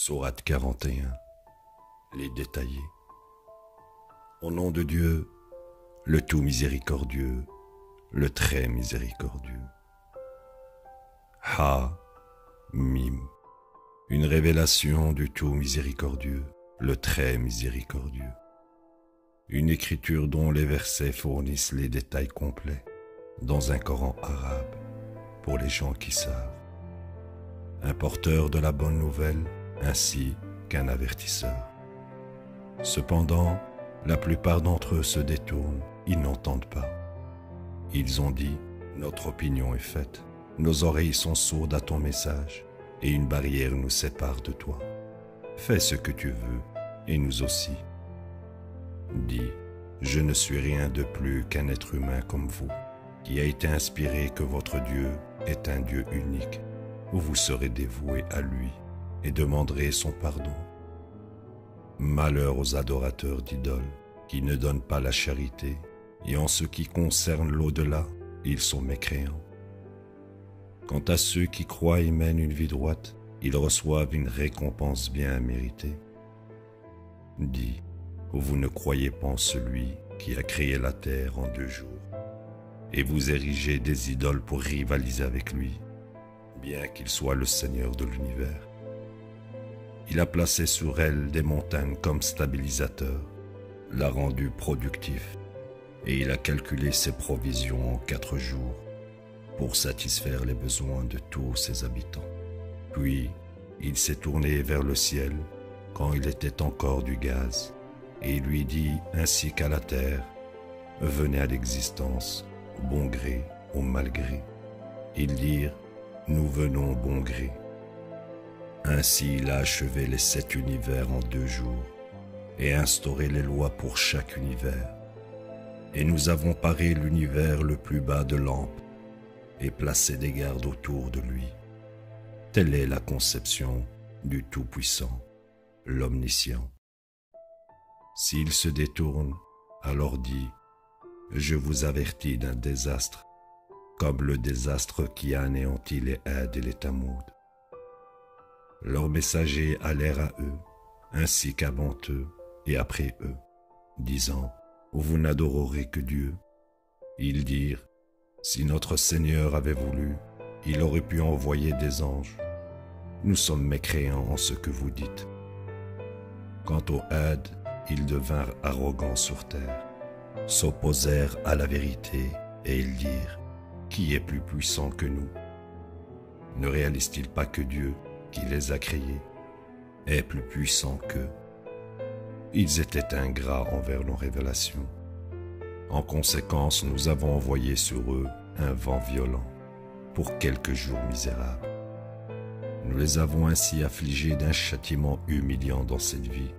Sourate 41. Les détaillés. Au nom de Dieu, le tout miséricordieux, le très miséricordieux. Ha-Mim. Une révélation du tout miséricordieux, le très miséricordieux. Une écriture dont les versets fournissent les détails complets dans un Coran arabe pour les gens qui savent. Un porteur de la bonne nouvelle ainsi qu'un avertisseur. Cependant, la plupart d'entre eux se détournent, ils n'entendent pas. Ils ont dit, notre opinion est faite, nos oreilles sont sourdes à ton message, et une barrière nous sépare de toi. Fais ce que tu veux, et nous aussi. Dis, je ne suis rien de plus qu'un être humain comme vous, qui a été inspiré que votre Dieu est un Dieu unique, où vous serez dévoués à lui et demanderez son pardon. Malheur aux adorateurs d'idoles, qui ne donnent pas la charité, et en ce qui concerne l'au-delà, ils sont mécréants. Quant à ceux qui croient et mènent une vie droite, ils reçoivent une récompense bien méritée. Dis, vous ne croyez pas en celui qui a créé la terre en 2 jours, et vous érigez des idoles pour rivaliser avec lui, bien qu'il soit le Seigneur de l'univers. Il a placé sur elle des montagnes comme stabilisateur, l'a rendu productif, et il a calculé ses provisions en 4 jours pour satisfaire les besoins de tous ses habitants. Puis, il s'est tourné vers le ciel quand il était encore du gaz, et il lui dit ainsi qu'à la terre, « Venez à l'existence, bon gré ou mal gré. » Ils dirent, « Nous venons bon gré. » Ainsi il a achevé les 7 univers en 2 jours et instauré les lois pour chaque univers. Et nous avons paré l'univers le plus bas de lampes et placé des gardes autour de lui. Telle est la conception du Tout-Puissant, l'Omniscient. S'il se détourne, alors dis, je vous avertis d'un désastre, comme le désastre qui a anéanti les Ad et les Tamoud. Leurs messagers allèrent à eux, ainsi qu'avant eux et après eux, disant, vous n'adorerez que Dieu. Ils dirent, si notre Seigneur avait voulu, il aurait pu envoyer des anges. Nous sommes mécréants en ce que vous dites. Quant aux Had, ils devinrent arrogants sur terre, s'opposèrent à la vérité et ils dirent, qui est plus puissant que nous? Ne réalise-t-il pas que Dieu, qui les a créés, est plus puissant qu'eux? Ils étaient ingrats envers nos révélations. En conséquence, nous avons envoyé sur eux un vent violent pour quelques jours misérables. Nous les avons ainsi affligés d'un châtiment humiliant dans cette vie,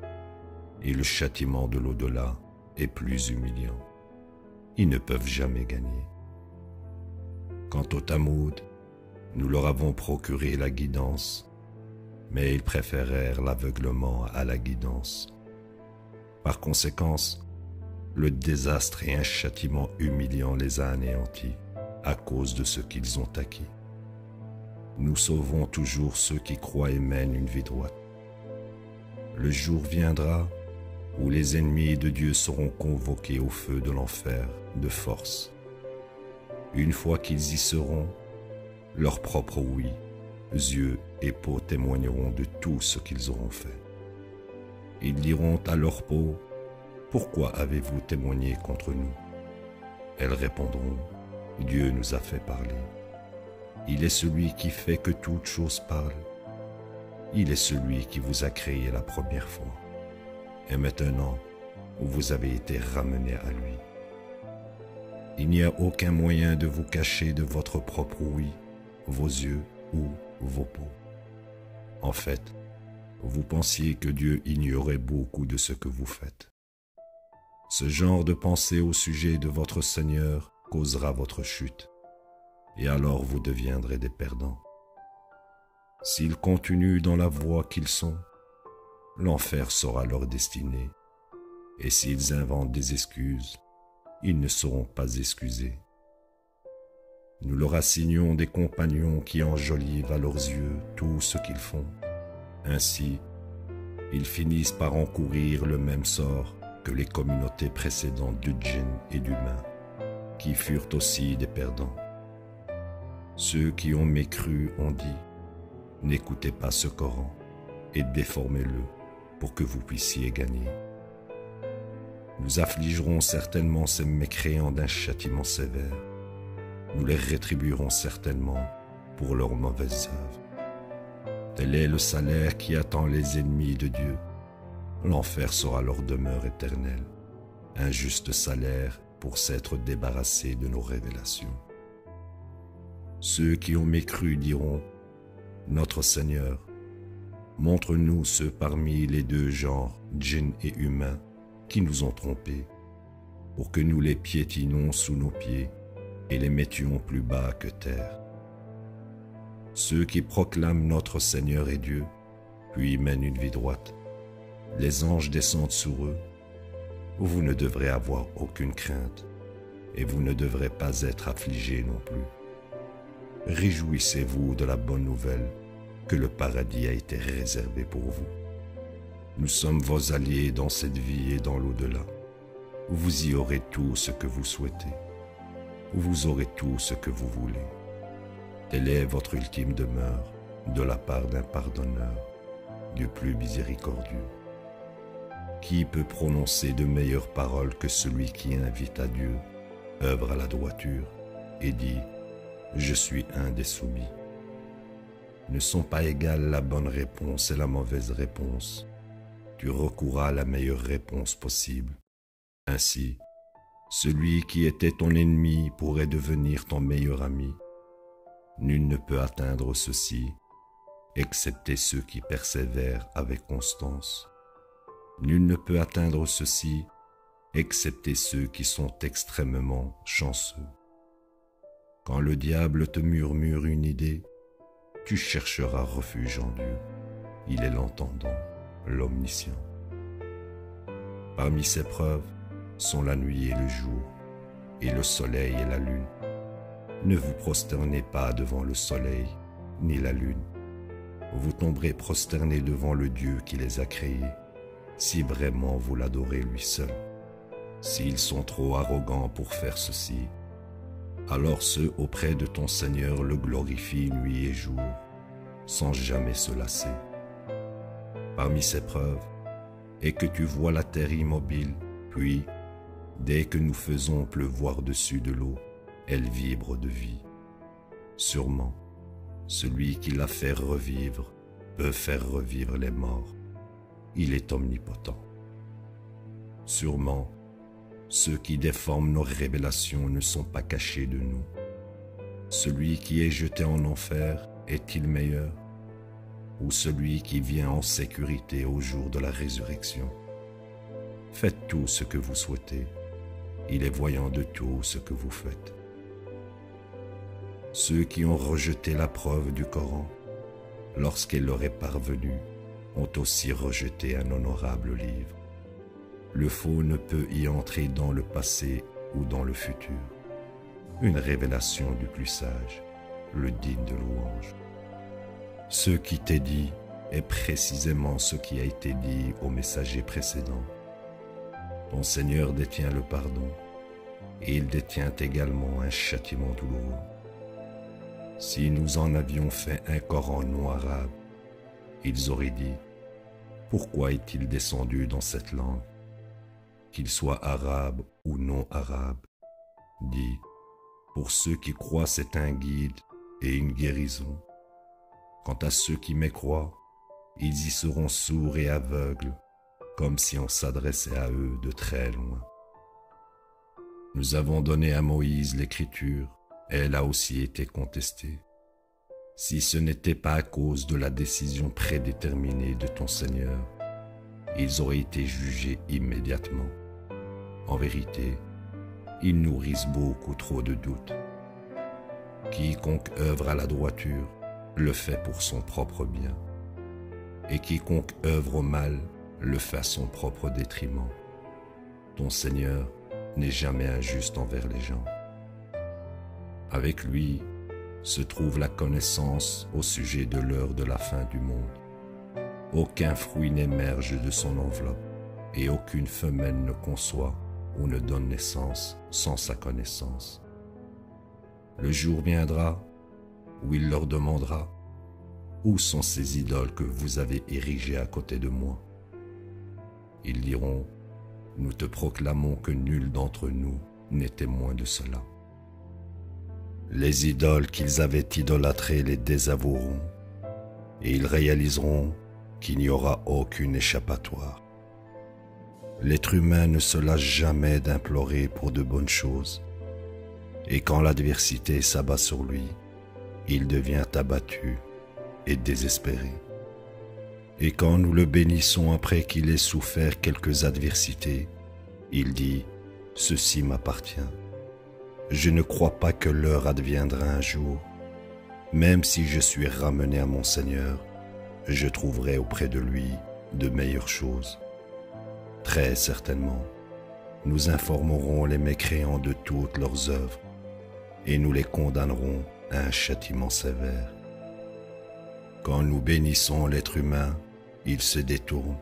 et le châtiment de l'au-delà est plus humiliant. Ils ne peuvent jamais gagner. Quant aux Tamoud, nous leur avons procuré la guidance, mais ils préférèrent l'aveuglement à la guidance. Par conséquent, le désastre et un châtiment humiliant les a anéantis à cause de ce qu'ils ont acquis. Nous sauvons toujours ceux qui croient et mènent une vie droite. Le jour viendra où les ennemis de Dieu seront convoqués au feu de l'enfer de force. Une fois qu'ils y seront, leur propre oui, yeux et peau témoigneront de tout ce qu'ils auront fait. Ils diront à leur peau, « Pourquoi avez-vous témoigné contre nous ?» Elles répondront, « Dieu nous a fait parler. Il est celui qui fait que toute chose parle. Il est celui qui vous a créé la première fois. Et maintenant, vous avez été ramenés à lui. Il n'y a aucun moyen de vous cacher de votre propre oui, vos yeux ou vos peaux. En fait, vous pensiez que Dieu ignorait beaucoup de ce que vous faites. Ce genre de pensée au sujet de votre Seigneur causera votre chute, et alors vous deviendrez des perdants. S'ils continuent dans la voie qu'ils sont, l'enfer sera leur destinée, et s'ils inventent des excuses, ils ne seront pas excusés. Nous leur assignons des compagnons qui enjolivent à leurs yeux tout ce qu'ils font. Ainsi, ils finissent par encourir le même sort que les communautés précédentes du djinn et d'humains, qui furent aussi des perdants. Ceux qui ont mécru ont dit « N'écoutez pas ce Coran et déformez-le pour que vous puissiez gagner. » Nous affligerons certainement ces mécréants d'un châtiment sévère. Nous les rétribuerons certainement pour leurs mauvaises œuvres. Tel est le salaire qui attend les ennemis de Dieu. L'enfer sera leur demeure éternelle, un juste salaire pour s'être débarrassés de nos révélations. Ceux qui ont mécru diront « Notre Seigneur, montre-nous ceux parmi les deux genres, djinn et humains, qui nous ont trompés, pour que nous les piétinons sous nos pieds et les mettions plus bas que terre. Ceux qui proclament notre Seigneur est Dieu, puis mènent une vie droite, les anges descendent sur eux. Vous ne devrez avoir aucune crainte, et vous ne devrez pas être affligés non plus. Réjouissez-vous de la bonne nouvelle que le paradis a été réservé pour vous. Nous sommes vos alliés dans cette vie et dans l'au-delà. Vous y aurez tout ce que vous souhaitez. Vous aurez tout ce que vous voulez. Telle est votre ultime demeure de la part d'un pardonneur, du plus miséricordieux. Qui peut prononcer de meilleures paroles que celui qui invite à Dieu, œuvre à la droiture et dit « Je suis un des soumis ». Ne sont pas égales la bonne réponse et la mauvaise réponse. Tu recourras à la meilleure réponse possible. Ainsi, celui qui était ton ennemi pourrait devenir ton meilleur ami. Nul ne peut atteindre ceci, excepté ceux qui persévèrent avec constance. Nul ne peut atteindre ceci, excepté ceux qui sont extrêmement chanceux. Quand le diable te murmure une idée, tu chercheras refuge en Dieu. Il est l'entendant, l'omniscient. Parmi ces preuves sont la nuit et le jour, et le soleil et la lune. Ne vous prosternez pas devant le soleil, ni la lune. Vous tomberez prosternés devant le Dieu qui les a créés, si vraiment vous l'adorez lui seul. S'ils sont trop arrogants pour faire ceci, alors ceux auprès de ton Seigneur le glorifient nuit et jour, sans jamais se lasser. Parmi ces preuves est que tu vois la terre immobile, puis, dès que nous faisons pleuvoir dessus de l'eau, elle vibre de vie. Sûrement, celui qui la fait revivre peut faire revivre les morts. Il est omnipotent. Sûrement, ceux qui déforment nos révélations ne sont pas cachés de nous. Celui qui est jeté en enfer est-il meilleur? Ou celui qui vient en sécurité au jour de la résurrection? Faites tout ce que vous souhaitez. Il est voyant de tout ce que vous faites. Ceux qui ont rejeté la preuve du Coran, lorsqu'elle leur est parvenue, ont aussi rejeté un honorable livre. Le faux ne peut y entrer dans le passé ou dans le futur. Une révélation du plus sage, le digne de louange. Ce qui t'est dit est précisément ce qui a été dit aux messagers précédents. Ton Seigneur détient le pardon, et il détient également un châtiment douloureux. Si nous en avions fait un Coran non arabe, ils auraient dit « Pourquoi est-il descendu dans cette langue ?» Qu'il soit arabe ou non arabe, dit « Pour ceux qui croient, c'est un guide et une guérison. Quant à ceux qui mécroient, ils y seront sourds et aveugles, comme si on s'adressait à eux de très loin. » Nous avons donné à Moïse l'écriture, elle a aussi été contestée. Si ce n'était pas à cause de la décision prédéterminée de ton Seigneur, ils auraient été jugés immédiatement. En vérité, ils nourrissent beaucoup trop de doutes. Quiconque œuvre à la droiture le fait pour son propre bien, et quiconque œuvre au mal le fait à son propre détriment. Ton Seigneur n'est jamais injuste envers les gens. Avec lui se trouve la connaissance au sujet de l'heure de la fin du monde. Aucun fruit n'émerge de son enveloppe, et aucune femelle ne conçoit ou ne donne naissance sans sa connaissance. Le jour viendra où il leur demandera « Où sont ces idoles que vous avez érigées à côté de moi ?» Ils diront « Nous te proclamons que nul d'entre nous n'est témoin de cela. » Les idoles qu'ils avaient idolâtrées les désavoueront, et ils réaliseront qu'il n'y aura aucune échappatoire. L'être humain ne se lâche jamais d'implorer pour de bonnes choses, et quand l'adversité s'abat sur lui, il devient abattu et désespéré. Et quand nous le bénissons après qu'il ait souffert quelques adversités, il dit « Ceci m'appartient. Je ne crois pas que l'heure adviendra un jour. Même si je suis ramené à mon Seigneur, je trouverai auprès de lui de meilleures choses. Très certainement, nous informerons les mécréants de toutes leurs œuvres et nous les condamnerons à un châtiment sévère. Quand nous bénissons l'être humain, il se détourne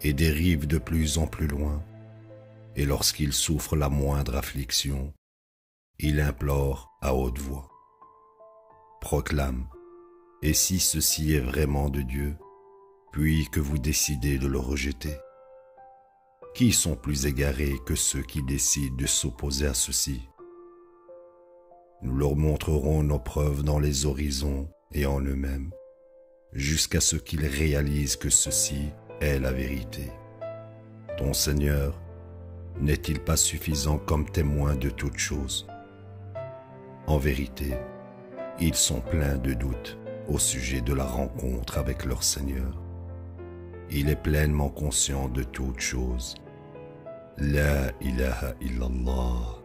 et dérive de plus en plus loin, et lorsqu'il souffre la moindre affliction, il implore à haute voix. Proclame, et si ceci est vraiment de Dieu, puis que vous décidez de le rejeter? Qui sont plus égarés que ceux qui décident de s'opposer à ceci? Nous leur montrerons nos preuves dans les horizons et en eux-mêmes, jusqu'à ce qu'ils réalisent que ceci est la vérité. Ton Seigneur n'est-il pas suffisant comme témoin de toutes choses? En vérité, ils sont pleins de doutes au sujet de la rencontre avec leur Seigneur. Il est pleinement conscient de toutes choses. La ilaha illallah.